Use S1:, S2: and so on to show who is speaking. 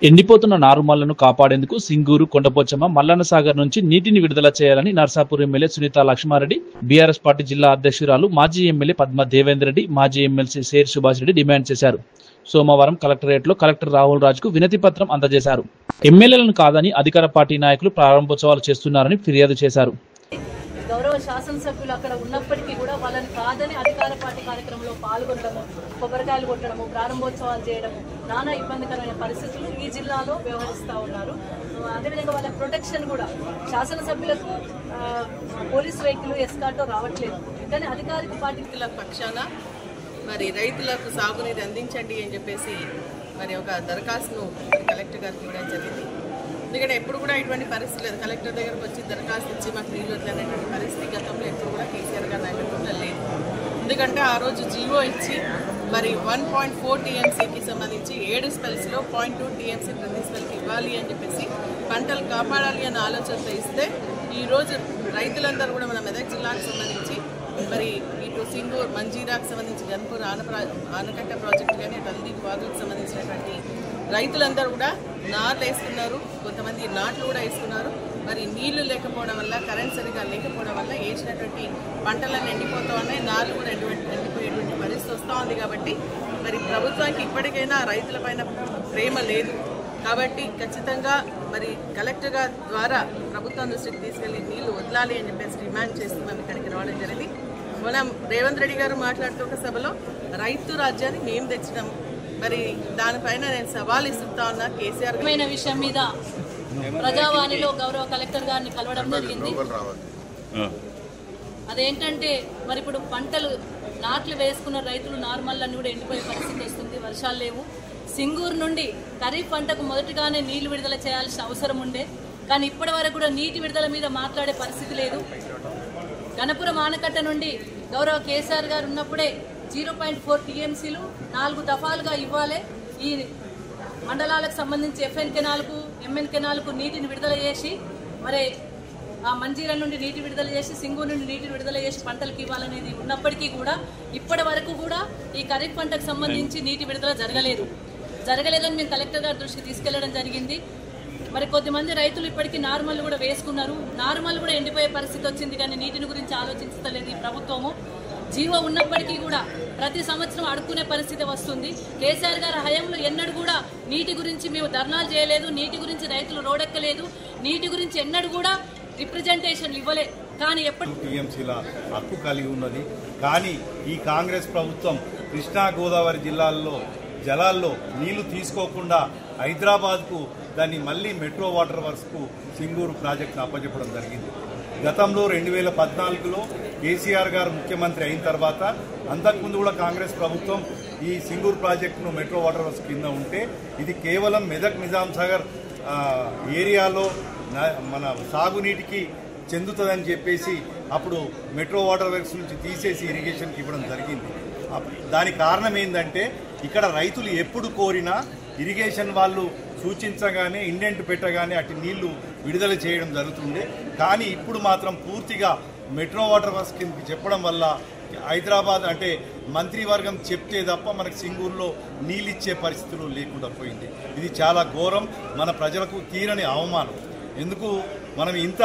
S1: ఎండిపోతున్న నారుమళ్లను కాపాడేందుకు సింగూరు, కొండపోచమ్మ, మల్లన్న సాగర్ నుంచి నీటిని విడుదల చేయాలని Narsapur MLA Sunitha Laxma Reddy, BRS party జిల్లా అధ్యక్షురాలు మాజీ ఎమ్మెల్యే పద్మ దేవేందర్ రెడ్డి, మాజీ ఎమ్మెల్సీ సేర్ సుభాష్ రెడ్డి డిమాండ్ చేశారు. సోమవారం కలెక్టరేట్లో కలెక్టర్ రాహుల్ రాజ్కు వినతి పత్రం అందజేశారు. ఎమ్మెల్యేలను కాదని అధికార పార్టీ నాయకులు ప్రారంభోత్సవాలు చేస్తున్నారని ఫిర్యాదు చేశారు.
S2: గౌరవ శాసనసభ్యులు అక్కడ ఉన్నప్పటికీ కూడా వాళ్ళని కాదని అధికార పార్టీ కార్యక్రమంలో పాల్గొనడము, కొబ్బరికాయలు కొట్టడము, ప్రారంభోత్సవాలు చేయడము, నానా ఇబ్బందికరమైన పరిస్థితులు ఈ జిల్లాలో వ్యవహరిస్తూ ఉన్నారు. అదేవిధంగా వాళ్ళ ప్రొటెక్షన్ కూడా శాసనసభ్యులకు పోలీస్ వెహికల్ ఎస్కార్టో రావట్లేదు. కానీ అధికారిక పార్టీల పక్షాన మరి రైతులకు సాగునీరు అందించండి అని చెప్పేసి మరి ఒక దరఖాస్తును కలెక్టర్ గారికి ఇవ్వడం జరిగింది. ఎందుకంటే ఎప్పుడు కూడా ఇటువంటి పరిస్థితి లేదు. కలెక్టర్ దగ్గరకు వచ్చి దరఖాస్తు ఇచ్చి మాకు నీళ్ళు వద్దనేటువంటి పరిస్థితి గతంలో ఎప్పుడు కూడా కేసీఆర్ గారి నాయకత్వంలో లేదు. ఎందుకంటే ఆ రోజు జీవో ఇచ్చి మరి 1.4 TMCకి సంబంధించి 7 స్పెల్స్లో 0.2 TMC ప్రతి స్పెల్కి ఇవ్వాలి అని చెప్పేసి పంటలు కాపాడాలి అన్న ఆలోచనతో ఇస్తే ఈరోజు రైతులందరూ కూడా మన మెదక్ జిల్లాకు సంబంధించి మరి ఇటు సింగూర్, మంజీరాకు సంబంధించి గన్పూర్ ఆనకట్ట ప్రాజెక్టు కానీ హల్దీ వాగులకు సంబంధించినటువంటి రైతులందరూ కూడా నాట్లు వేసుకున్నారు, కొంతమంది నాట్లు కూడా వేసుకున్నారు. మరి నీళ్లు లేకపోవడం వల్ల, కరెంట్ సరిగా లేకపోవడం వల్ల వేసినటువంటి పంటలను ఎండిపోతూ ఉన్నాయి, నాళ్ళు కూడా ఎండిపోయేటువంటి పరిస్థితి వస్తూ ఉంది. కాబట్టి మరి ప్రభుత్వానికి ఇప్పటికైనా రైతుల పైన ప్రేమ లేదు. కాబట్టి ఖచ్చితంగా మరి కలెక్టర్ గారి ద్వారా ప్రభుత్వం దృష్టికి తీసుకెళ్లి నీళ్లు వదలాలి అని చెప్పేసి డిమాండ్ చేస్తూ మేము ఇక్కడికి రావడం జరిగింది. మనం రేవంత్ రెడ్డి గారు మాట్లాడుతూ ఒక సభలో రైతు రాజ్యాన్ని మేము తెచ్చినాం, మరి దానిపైన నేను సవాల్ ఇస్తుతా ఉన్నా. కేసీఆర్ విషయం మీద ప్రజావాణిలో గౌరవ కలెక్టర్ గారిని కలవడం జరిగింది. అదేంటంటే మరి ఇప్పుడు పంటలు నాట్లు వేసుకున్న రైతులు నార్మల్ని కూడా ఎండిపోయే పరిస్థితి వస్తుంది. వర్షాలు లేవు. సింగూరు నుండి ఖరీఫ్ పంటకు మొదటిగానే నీళ్లు విడుదల చేయాల్సిన అవసరం ఉండే, కానీ ఇప్పటి వరకు కూడా నీటి విడుదల మీద మాట్లాడే పరిస్థితి లేదు. గణపురం ఆనకట్ట నుండి గౌరవ కేసీఆర్ గారు ఉన్నప్పుడే 0.4 TMCలు 4 దఫాలుగా ఇవ్వాలి. ఈ మండలాలకు సంబంధించి FN కెనాల్కు, MN కెనాల్కు నీటిని విడుదల చేసి మరి ఆ మంజీరా నుండి నీటి విడుదల చేసి, సింగూరు నుండి నీటిని విడుదల చేసి పంటలకు ఇవ్వాలనేది ఉన్నప్పటికీ కూడా ఇప్పటి వరకు కూడా ఈ ఖరీఫ్ పంటకు సంబంధించి నీటి విడుదల జరగలేదని మేము కలెక్టర్ గారి దృష్టికి తీసుకెళ్లడం జరిగింది. మరి కొద్దిమంది రైతులు ఇప్పటికీ నార్మల్ కూడా వేసుకున్నారు, నార్మల్ కూడా ఎండిపోయే పరిస్థితి వచ్చింది. కానీ నీటిని గురించి ఆలోచించలేదు ఈ ప్రభుత్వము. జీవో ఉన్నప్పటికీ కూడా ప్రతి సంవత్సరం అడుక్కునే పరిస్థితి వస్తుంది. కేసీఆర్ గారి హయాంలో ఎన్నడూ కూడా నీటి గురించి మేము ధర్నాలు చేయలేదు, నీటి గురించి రైతులు రోడెక్కలేదు, నీటి గురించి ఎన్నడూ కూడా రిప్రజెంటేషన్లు ఇవ్వలేదు. కానీ ఎప్పటి
S3: TMCల హక్కు కలిగి ఉన్నది. కానీ ఈ కాంగ్రెస్ ప్రభుత్వం కృష్ణా గోదావరి జిల్లాల్లో జలాల్లో నీళ్లు తీసుకోకుండా హైదరాబాద్కు దాన్ని మళ్ళీ మెట్రో వాటర్ వర్క్స్కు సింగూరు ప్రాజెక్టును అప్పచెప్పడం జరిగింది. గతంలో 2014లో కేసీఆర్ గారు ముఖ్యమంత్రి అయిన తర్వాత అంతకుముందు కూడా కాంగ్రెస్ ప్రభుత్వం ఈ సింగూరు ప్రాజెక్టును మెట్రో వాటర్ వర్క్స్ కింద ఉంటే ఇది కేవలం మెదక్, నిజాం సాగర్ ఏరియాలో మన సాగునీటికి చెందుతుందని చెప్పేసి అప్పుడు మెట్రో వాటర్ వర్క్స్ నుంచి తీసేసి ఇరిగేషన్కి ఇవ్వడం జరిగింది. దానికి కారణం ఏంటంటే ఇక్కడ రైతులు ఎప్పుడు కోరినా ఇరిగేషన్ వాళ్ళు సూచించగానే, ఇండెంట్ పెట్టగానే అటు నీళ్లు విడుదల చేయడం జరుగుతుంది. కానీ ఇప్పుడు మాత్రం పూర్తిగా మెట్రో వాటర్ వర్క్స్ కిందకి చెప్పడం వల్ల హైదరాబాద్ అంటే మంత్రివర్గం చెప్తే తప్ప మనకు సింగూరులో నీళ్ళిచ్చే పరిస్థితులు లేకుండా పోయింది. ఇది చాలా ఘోరం, మన ప్రజలకు తీరని అవమానం. ఎందుకు మనం ఇంత